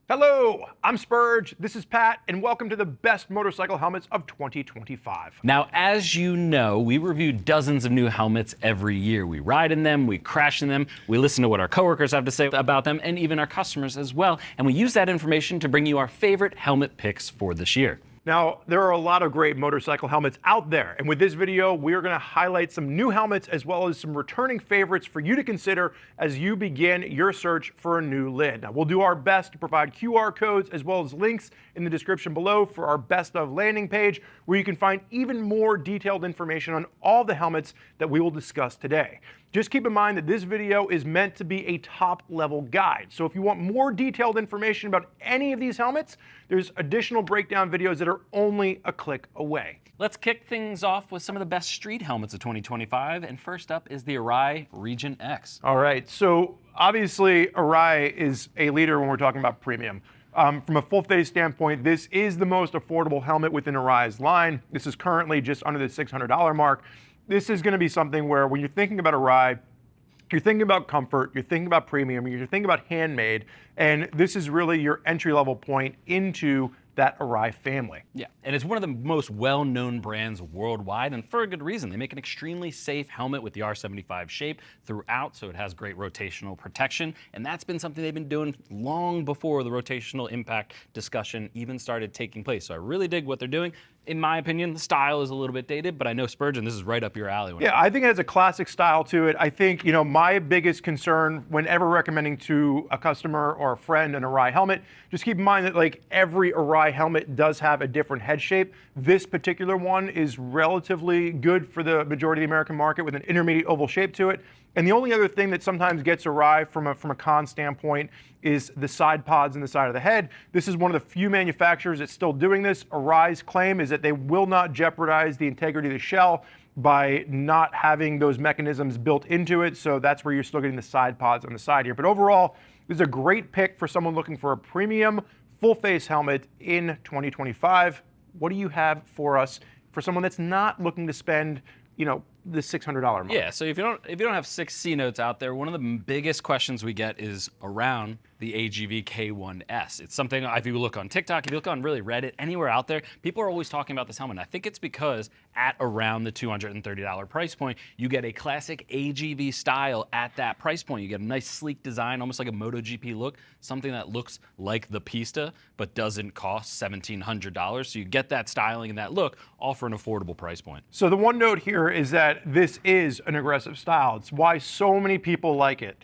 Hello, I'm Spurg, this is Pat, and welcome to the best motorcycle helmets of 2025. Now, as you know, we review dozens of new helmets every year. We ride in them, we crash in them, we listen to what our coworkers have to say about them, and even our customers as well. And we use that information to bring you our favorite helmet picks for this year. Now, there are a lot of great motorcycle helmets out there, and with this video, we're going to highlight some new helmets as well as some returning favorites for you to consider as you begin your search for a new lid. Now, we'll do our best to provide QR codes as well as links in the description below for our best of landing page, where you can find even more detailed information on all the helmets that we will discuss today. Just keep in mind that this video is meant to be a top-level guide. So if you want more detailed information about any of these helmets, there's additional breakdown videos that are only a click away. Let's kick things off with some of the best street helmets of 2025, and first up is the Arai regent-x. All right, so obviously Arai is a leader when we're talking about premium. From a full face standpoint, this is the most affordable helmet within Arai's line. This is currently just under the $600 mark. This is going to be something where when you're thinking about Arai, you're thinking about comfort, you're thinking about premium, you're thinking about handmade, and this is really your entry-level point into that Arai family. Yeah, and it's one of the most well-known brands worldwide, and for a good reason. They make an extremely safe helmet with the R75 shape throughout, so it has great rotational protection, and that's been something they've been doing long before the rotational impact discussion even started taking place. So I really dig what they're doing. In my opinion, the style is a little bit dated, but I know Spurgeon, this is right up your alley. Yeah, I think it has a classic style to it. I think, my biggest concern whenever recommending to a customer or a friend an Arai helmet, just keep in mind that like every Arai helmet does have a different head shape. This particular one is relatively good for the majority of the American market with an intermediate oval shape to it. And the only other thing that sometimes gets Arai from a con standpoint is the side pods in the side of the head. This is one of the few manufacturers that's still doing this. Arai's claim is that they will not jeopardize the integrity of the shell by not having those mechanisms built into it. So that's where you're still getting the side pods on the side here. But overall, this is a great pick for someone looking for a premium full face helmet in 2025. What do you have for us for someone that's not looking to spend, the $600 mark? Yeah, so if you don't have 6 C notes out there, one of the biggest questions we get is around the ADV K1S. It's something, if you look on TikTok, if you look on really Reddit, anywhere out there, people are always talking about this helmet. And I think it's because at around the $230 price point, you get a classic AGV style at that price point. You get a nice sleek design, almost like a MotoGP look, something that looks like the Pista, but doesn't cost $1,700. So you get that styling and that look, all for an affordable price point. So the one note here is that this is an aggressive style. It's why so many people like it.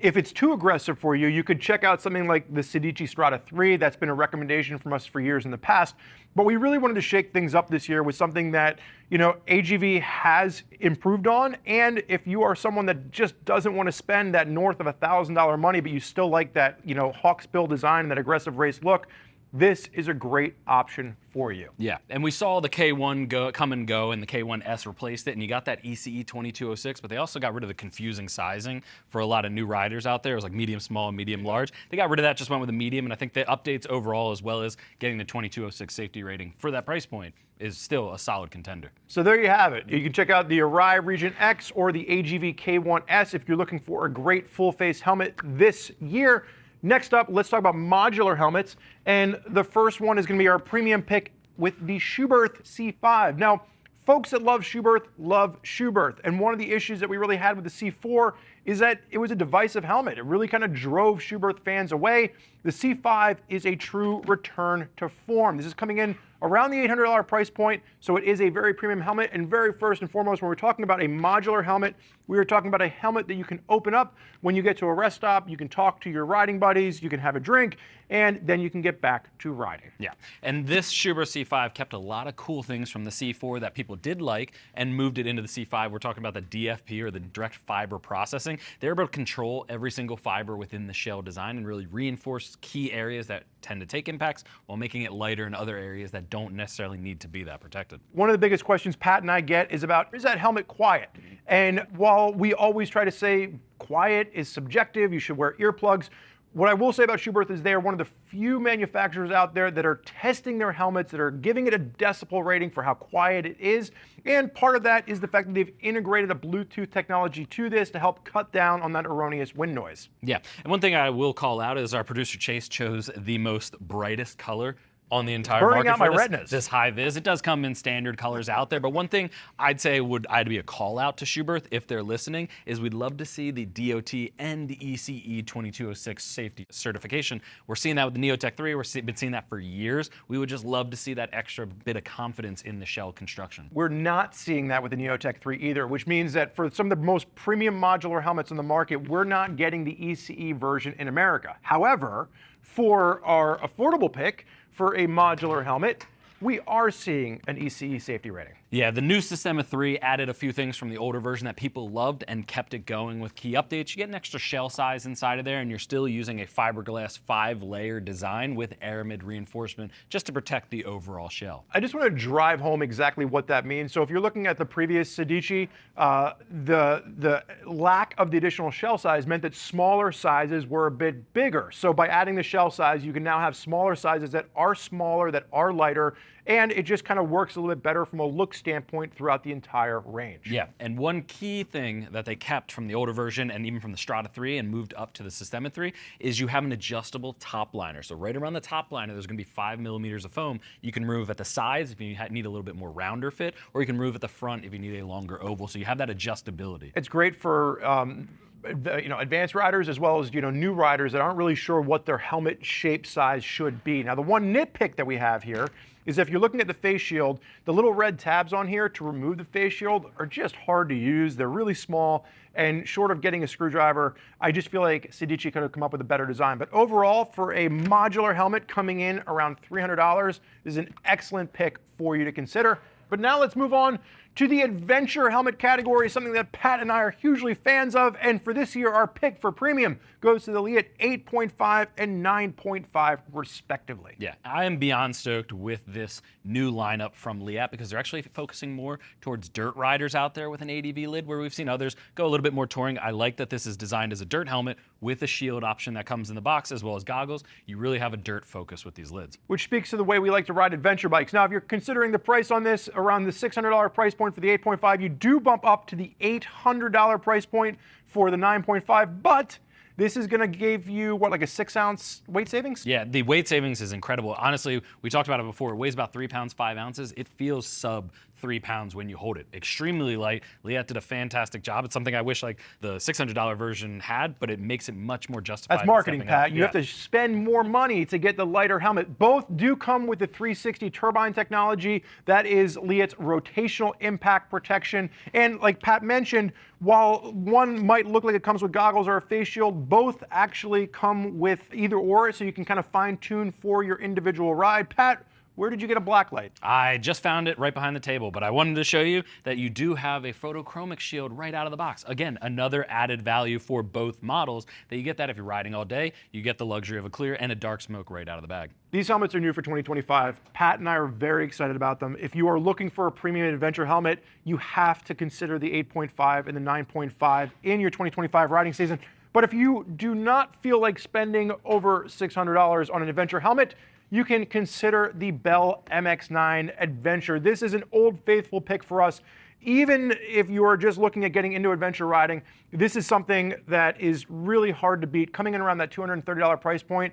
If it's too aggressive for you, you could check out something like the Sedici Strata 3. That's been a recommendation from us for years in the past. But we really wanted to shake things up this year with something that, AGV has improved on. And if you are someone that just doesn't want to spend that north of $1,000 money, but you still like that, hawksbill design and that aggressive race look, this is a great option for you. Yeah, and we saw the K1 come and go, and the K1S replaced it, and you got that ECE 2206, but they also got rid of the confusing sizing for a lot of new riders out there. It was like medium small and medium large. They got rid of that, just went with a medium, and I think the updates overall, as well as getting the 2206 safety rating for that price point, is still a solid contender. So there you have it. You can check out the Arai regent-x or the AGV K1S if you're looking for a great full-face helmet this year. Next up, let's talk about modular helmets, and the first one is going to be our premium pick with the Schuberth C5. Now, folks that love Schuberth, and one of the issues that we really had with the C4 is that it was a divisive helmet. It really kind of drove Schuberth fans away. The C5 is a true return to form. This is coming in around the $800 price point, so it is a very premium helmet. And very first and foremost, when we're talking about a modular helmet, we are talking about a helmet that you can open up when you get to a rest stop. You can talk to your riding buddies, you can have a drink, and then you can get back to riding. Yeah, and this Schuberth C5 kept a lot of cool things from the C4 that people did like and moved it into the C5. We're talking about the DFP, or the direct fiber processing. They're able to control every single fiber within the shell design and really reinforce key areas that tend to take impacts while making it lighter in other areas that don't necessarily need to be that protected. One of the biggest questions Pat and I get is about, is that helmet quiet? And while we always try to say quiet is subjective, you should wear earplugs, What I will say about Schuberth is they are one of the few manufacturers out there that are testing their helmets, that are giving it a decibel rating for how quiet it is. And part of that is the fact that they've integrated a Bluetooth technology to this to help cut down on that erroneous wind noise. Yeah, and one thing I will call out is our producer Chase chose the most brightest color on the entire Burning market out my for retinas. this high vis. It does come in standard colors out there, but one thing I'd say I'd be a call out to Schuberth if they're listening is we'd love to see the DOT and ECE 2206 safety certification. We're seeing that with the Neotech 3. We've been seeing that for years. We would just love to see that extra bit of confidence in the shell construction. We're not seeing that with the Neotech 3 either, which means that for some of the most premium modular helmets on the market, we're not getting the ECE version in America. However, for our affordable pick, for a modular helmet, we are seeing an ECE safety rating. Yeah, the new Systema 3 added a few things from the older version that people loved and kept it going with key updates. You get an extra shell size inside of there, and you're still using a fiberglass 5-layer design with aramid reinforcement just to protect the overall shell. I just want to drive home exactly what that means. So if you're looking at the previous Sedici, the lack of the additional shell size meant that smaller sizes were a bit bigger. So by adding the shell size, you can now have smaller sizes that are smaller, that are lighter, and it just kind of works a little bit better from a look standpoint throughout the entire range. Yeah, and one key thing that they kept from the older version and even from the Strata 3 and moved up to the Systema 3 is you have an adjustable top liner. So right around the top liner, there's going to be 5 millimeters of foam. You can remove at the sides if you need a little bit more rounder fit, or you can remove at the front if you need a longer oval. So you have that adjustability. It's great for advanced riders as well as new riders that aren't really sure what their helmet shape size should be. Now the one nitpick that we have here is if you're looking at the face shield, the little red tabs on here to remove the face shield are just hard to use. They're really small, and short of getting a screwdriver, I just feel like Sedici could have come up with a better design. But overall, for a modular helmet coming in around $300, this is an excellent pick for you to consider. But now let's move on to the adventure helmet category, something that Pat and I are hugely fans of. And for this year, our pick for premium goes to the Leatt 8.5 and 9.5 respectively. Yeah, I am beyond stoked with this new lineup from Leatt because they're actually focusing more towards dirt riders out there with an ADV lid, where we've seen others go a little bit more touring. I like that this is designed as a dirt helmet with a shield option that comes in the box as well as goggles. You really have a dirt focus with these lids. Which speaks to the way we like to ride adventure bikes. Now, if you're considering the price on this around the $600 price point for the 8.5, you do bump up to the $800 price point for the 9.5, but this is going to give you, what, like a 6-ounce weight savings? Yeah, the weight savings is incredible. Honestly, we talked about it before. It weighs about 3 pounds, 5 ounces. It feels sub 3 pounds when you hold it. Extremely light. Leatt did a fantastic job. It's something I wish like the $600 version had, but it makes it much more justified. That's marketing, Pat. You have to spend more money to get the lighter helmet. Both do come with the 360 turbine technology. That is Leatt's rotational impact protection. And like Pat mentioned, while one might look like it comes with goggles or a face shield, both actually come with either or, so you can kind of fine tune for your individual ride. Pat, where did you get a black light? I just found it right behind the table, but I wanted to show you that you do have a photochromic shield right out of the box. Again, another added value for both models, that you get that if you're riding all day, you get the luxury of a clear and a dark smoke right out of the bag. These helmets are new for 2025. Pat and I are very excited about them. If you are looking for a premium adventure helmet, you have to consider the 8.5 and the 9.5 in your 2025 riding season. But if you do not feel like spending over $600 on an adventure helmet, you can consider the Bell MX-9 Adventure. This is an old faithful pick for us. Even if you are just looking at getting into adventure riding, this is something that is really hard to beat. Coming in around that $230 price point,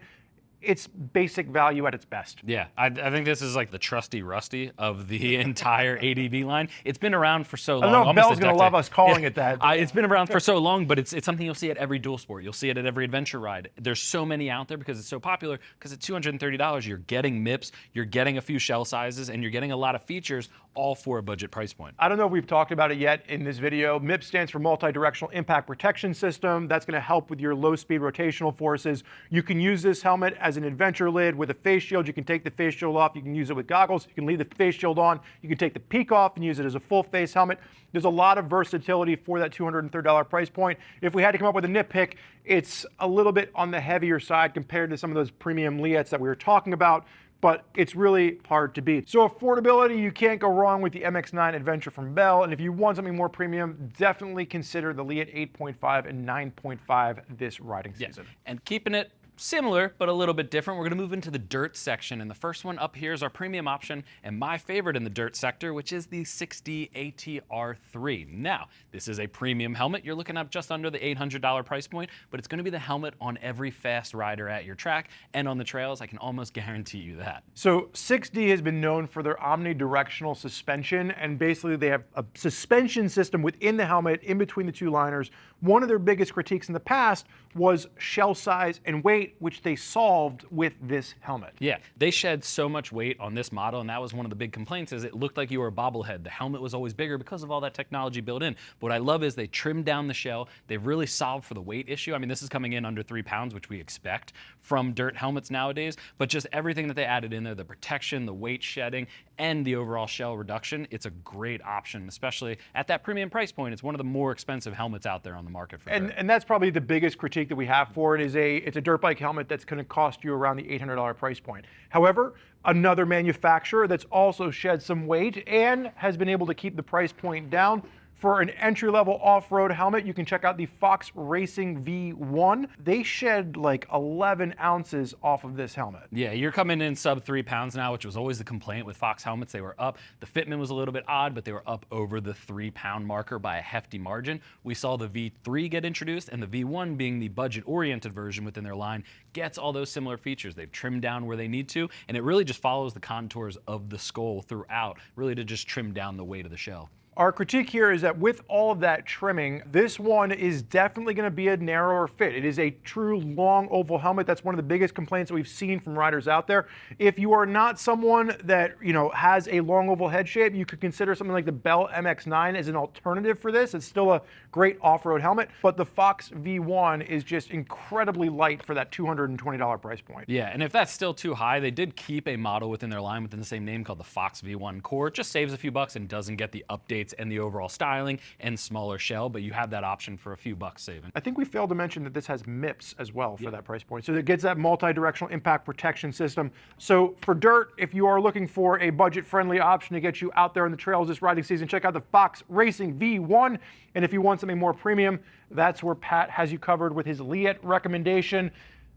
it's basic value at its best. Yeah, I think this is like the trusty Rusty of the entire ADV line. It's been around for so long. I don't know if Bell's going to love us calling it that. It's been around for so long, but it's something you'll see at every dual sport. You'll see it at every adventure ride. There's so many out there because it's so popular, because at $230, you're getting MIPS, you're getting a few shell sizes, and you're getting a lot of features, all for a budget price point. I don't know if we've talked about it yet in this video. MIPS stands for Multi-Directional Impact Protection System. That's going to help with your low-speed rotational forces. You can use this helmet as an adventure lid with a face shield. You can take the face shield off. You can use it with goggles. You can leave the face shield on. You can take the peak off and use it as a full face helmet. There's a lot of versatility for that $230 price point. If we had to come up with a nitpick, it's a little bit on the heavier side compared to some of those premium Leatts that we were talking about, but it's really hard to beat. So affordability, you can't go wrong with the MX-9 Adventure from Bell. And if you want something more premium, definitely consider the Leatt 8.5 and 9.5 this riding season. And keeping it similar, but a little bit different. We're going to move into the dirt section, and the first one up here is our premium option and my favorite in the dirt sector, which is the 6D ATR3. Now, this is a premium helmet. You're looking up just under the $800 price point, but it's going to be the helmet on every fast rider at your track and on the trails. I can almost guarantee you that. So 6D has been known for their omnidirectional suspension, and basically they have a suspension system within the helmet in between the two liners. One of their biggest critiques in the past was shell size and weight, which they solved with this helmet. Yeah, they shed so much weight on this model, and that was one of the big complaints, is it looked like you were a bobblehead. The helmet was always bigger because of all that technology built in. But what I love is they trimmed down the shell. They've really solved for the weight issue. I mean, this is coming in under 3 pounds, which we expect from dirt helmets nowadays, but just everything that they added in there, the protection, the weight shedding, and the overall shell reduction, it's a great option, especially at that premium price point. It's one of the more expensive helmets out there on the market for dirt. And that's probably the biggest critique that we have for it, is it's a dirt bike helmet that's going to cost you around the $800 price point. However, another manufacturer that's also shed some weight and has been able to keep the price point down. For an entry-level off-road helmet, you can check out the Fox Racing V1. They shed like 11 ounces off of this helmet. Yeah, you're coming in sub 3 pounds now, which was always the complaint with Fox helmets. They were up. The fitment was a little bit odd, but they were up over the 3-pound marker by a hefty margin. We saw the V3 get introduced, and the V1, being the budget-oriented version within their line, gets all those similar features. They've trimmed down where they need to, and it really just follows the contours of the skull throughout, really to just trim down the weight of the shell. Our critique here is that with all of that trimming, this one is definitely going to be a narrower fit. It is a true long oval helmet. That's one of the biggest complaints that we've seen from riders out there. If you are not someone that, has a long oval head shape, you could consider something like the Bell MX-9 as an alternative for this. It's still a great off-road helmet, but the Fox V1 is just incredibly light for that $220 price point. Yeah, and if that's still too high, they did keep a model within their line within the same name called the Fox V1 Core. It just saves a few bucks and doesn't get the updates and the overall styling and smaller shell, but you have that option for a few bucks saving. I think we failed to mention that this has MIPS as well for that price point. So it gets that multi-directional impact protection system. So for dirt, if you are looking for a budget-friendly option to get you out there on the trails this riding season, check out the Fox Racing V1. And if you want something more premium, that's where Pat has you covered with his Liet recommendation.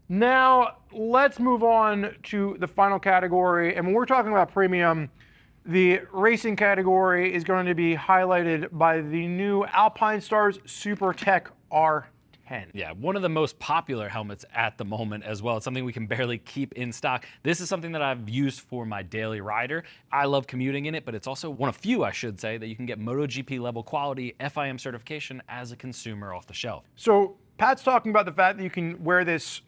Now, let's move on to the final category. And when we're talking about premium, the racing category is going to be highlighted by the new Alpinestars SuperTech R10. Yeah, one of the most popular helmets at the moment as well. It's something we can barely keep in stock. This is something that I've used for my daily rider. I love commuting in it, but it's also one of few, I should say, that you can get MotoGP level quality FIM certification as a consumer off the shelf. So Pat's talking about the fact that you can wear this,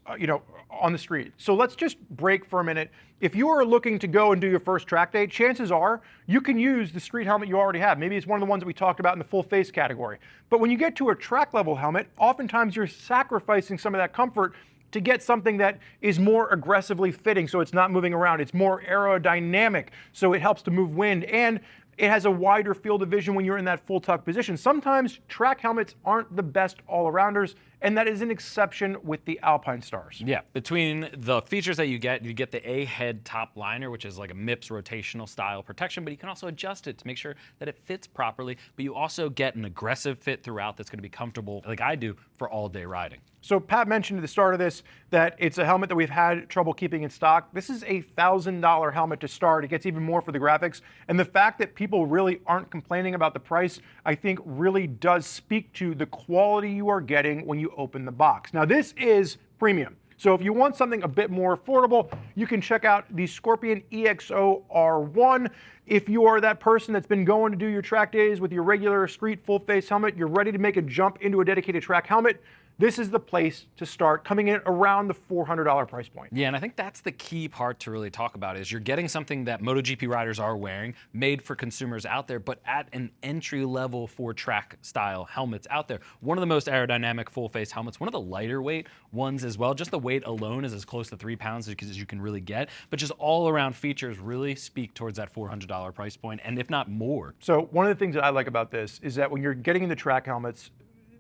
on the street. So let's just break for a minute. If you are looking to go and do your first track day, chances are you can use the street helmet you already have. Maybe it's one of the ones that we talked about in the full face category. But when you get to a track level helmet, oftentimes you're sacrificing some of that comfort to get something that is more aggressively fitting, so it's not moving around. It's more aerodynamic, so it helps to move wind, and it has a wider field of vision when you're in that full tuck position. Sometimes track helmets aren't the best all-arounders, and that is an exception with the Alpinestars. Yeah, between the features that you get the A-head top liner, which is like a MIPS rotational style protection, but you can also adjust it to make sure that it fits properly, but you also get an aggressive fit throughout that's going to be comfortable, like I do, for all-day riding. So Pat mentioned at the start of this that it's a helmet that we've had trouble keeping in stock. This is a $1,000 helmet to start. It gets even more for the graphics. And the fact that people really aren't complaining about the price, I think really does speak to the quality you are getting when you open the box. Now this is premium. So if you want something a bit more affordable, you can check out the Scorpion EXO R1. If you are that person that's been going to do your track days with your regular street full face helmet, you're ready to make a jump into a dedicated track helmet, this is the place to start, coming in around the $400 price point. Yeah, and I think that's the key part to really talk about is you're getting something that MotoGP riders are wearing, made for consumers out there, but at an entry level for track style helmets out there. One of the most aerodynamic full face helmets, one of the lighter weight ones as well. Just the weight alone is as close to 3 pounds as you can really get, but just all around features really speak towards that $400 price point, and if not more. So one of the things that I like about this is that when you're getting into track helmets,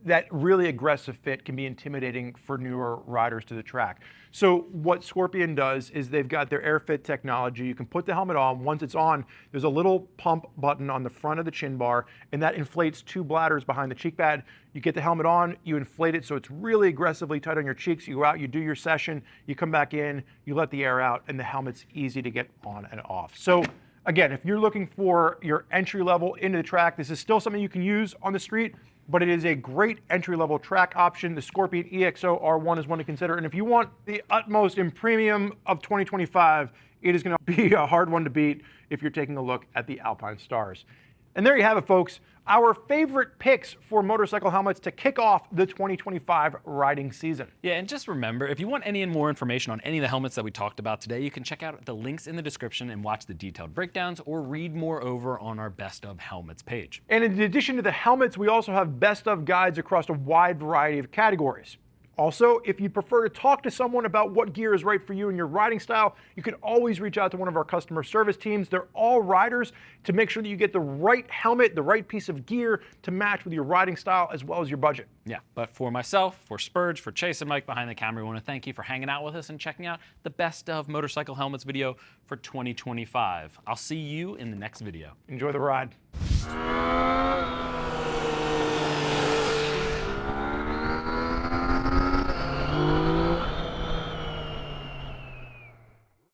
that really aggressive fit can be intimidating for newer riders to the track. So what Scorpion does is they've got their AirFit technology. You can put the helmet on. Once it's on, there's a little pump button on the front of the chin bar, and that inflates 2 bladders behind the cheek pad. You get the helmet on, you inflate it so it's really aggressively tight on your cheeks. You go out, you do your session, you come back in, you let the air out, and the helmet's easy to get on and off. So again, if you're looking for your entry level into the track, this is still something you can use on the street, but it is a great entry-level track option. The Scorpion EXO R1 is one to consider. And if you want the utmost in premium of 2025, it is going to be a hard one to beat if you're taking a look at the Alpine Stars. And there you have it, folks. Our favorite picks for motorcycle helmets to kick off the 2025 riding season. Yeah, and just remember, if you want any more information on any of the helmets that we talked about today, you can check out the links in the description and watch the detailed breakdowns or read more over on our Best of Helmets page. And in addition to the helmets, we also have best of guides across a wide variety of categories. Also, if you prefer to talk to someone about what gear is right for you and your riding style, you can always reach out to one of our customer service teams. They're all riders to make sure that you get the right helmet, the right piece of gear to match with your riding style as well as your budget. Yeah, but for myself, for Spurge, for Chase and Mike behind the camera, we want to thank you for hanging out with us and checking out the Best of Motorcycle Helmets video for 2025. I'll see you in the next video. Enjoy the ride.